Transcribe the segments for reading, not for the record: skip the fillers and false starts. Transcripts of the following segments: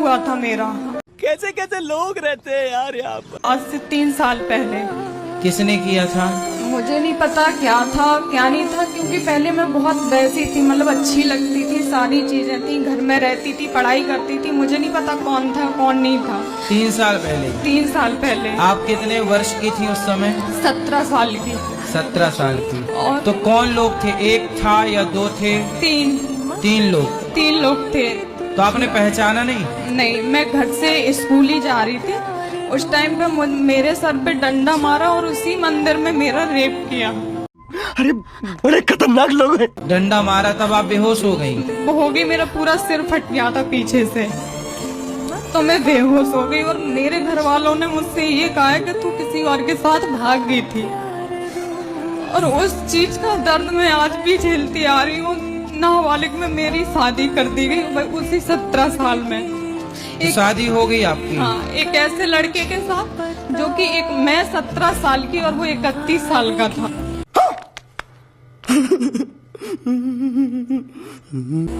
हुआ था मेरा। कैसे कैसे लोग रहते हैं यार यहाँ पर। आज से 3 साल पहले। किसने किया था? मुझे नहीं पता क्या था क्या नहीं था, क्योंकि पहले मैं बहुत वैसी थी, मतलब अच्छी लगती थी, सारी चीजें थी, घर में रहती थी, पढ़ाई करती थी। मुझे नहीं पता कौन था कौन नहीं था। 3 साल पहले? 3 साल पहले। आप कितने वर्ष की थी उस समय? 17 साल की। 17 साल की। और तो कौन लोग थे, एक था या 2 थे? 3 लोग। 3 लोग थे। तो आपने पहचाना नहीं? नहीं, मैं घर से स्कूल ही जा रही थी, उस टाइम पे मेरे सर पे डंडा मारा और उसी मंदिर में मेरा रेप किया। अरे बड़े खतरनाक लोग हैं। डंडा मारा तब आप बेहोश हो गई? वो हो गई, मेरा पूरा सिर फट गया था पीछे से, तो मैं बेहोश हो गई। और मेरे घर वालों ने मुझसे ये कहा कि तू किसी और के साथ भाग गई थी, और उस चीज का दर्द मैं आज भी झेलती आ रही हूँ। नाबालिग में मेरी शादी कर दी गई उसी 17 साल में। तो शादी हो गई आपकी? हाँ, एक ऐसे लड़के के साथ जो कि मैं 17 साल की और वो 31 साल का था।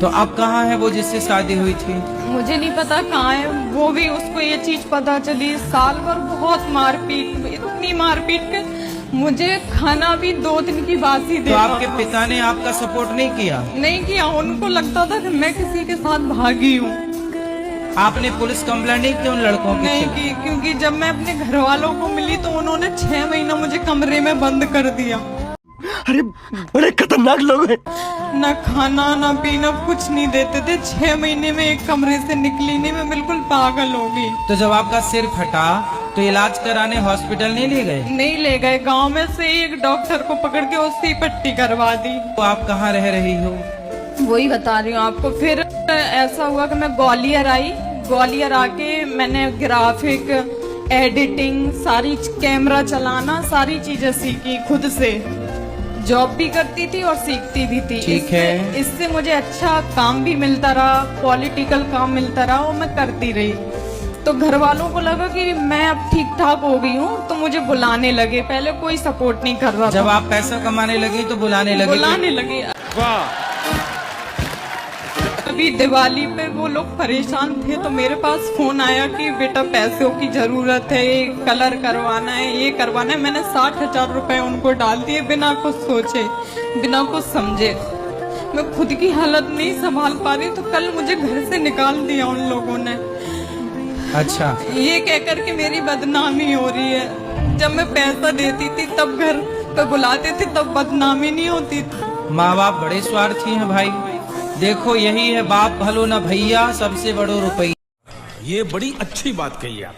तो अब कहाँ है वो जिससे शादी हुई थी? मुझे नहीं पता कहाँ है वो भी। उसको ये चीज पता चली, साल भर बहुत मारपीट, इतनी मारपीट के मुझे खाना भी 2 दिन की बासी तो देता आपके था। पिता ने आपका सपोर्ट नहीं किया? नहीं किया, उनको लगता था कि मैं किसी के साथ भागी हूँ। आपने पुलिस कंप्लेंट नहीं की उन लड़कों की? नहीं की, क्योंकि जब मैं अपने घर वालों को मिली तो उन्होंने 6 महीना मुझे कमरे में बंद कर दिया। अरे बड़े खतरनाक लोग हैं। न खाना न पीना कुछ नहीं देते थे। 6 महीने में एक कमरे से निकली नहीं, मैं बिल्कुल पागल हो गई। तो जब आपका सिर फटा तो इलाज कराने हॉस्पिटल नहीं ले गए? नहीं ले गए, गांव में से एक डॉक्टर को पकड़ के उससे पट्टी करवा दी। तो आप कहाँ रह रही हो? वही बता रही हूँ आपको। फिर ऐसा हुआ कि मैं ग्वालियर आई। ग्वालियर आके मैंने ग्राफिक, एडिटिंग, सारी कैमरा चलाना, सारी चीजें सीखी खुद से। जॉब भी करती थी और सीखती भी थी। ठीक है। इससे मुझे अच्छा काम भी मिलता रहा, पॉलिटिकल काम मिलता रहा, और मैं करती रही। तो घर वालों को लगा कि मैं अब ठीक ठाक हो गई हूँ, तो मुझे बुलाने लगे। पहले कोई सपोर्ट नहीं कर रहा जब था। आप पैसा कमाने लगी तो बुलाने लगे? वाह। अभी दिवाली पे वो लोग परेशान थे, तो मेरे पास फोन आया कि बेटा पैसों की जरूरत है, ये कलर करवाना है, ये करवाना है। मैंने 60,000 रुपए उनको डाल दिए, बिना कुछ सोचे, बिना कुछ समझे। मैं खुद की हालत नहीं संभाल पा रही, तो कल मुझे घर से निकाल दिया उन लोगों ने। अच्छा। ये कहकर के मेरी बदनामी हो रही है। जब मैं पैसा देती थी तब घर पे बुलाते थे, तब बदनामी नहीं होती थी। माँ बाप बड़े स्वार्थी हैं भाई। देखो यही है बाप भलो न भैया, सबसे बड़ो रुपया। ये बड़ी अच्छी बात कही आप।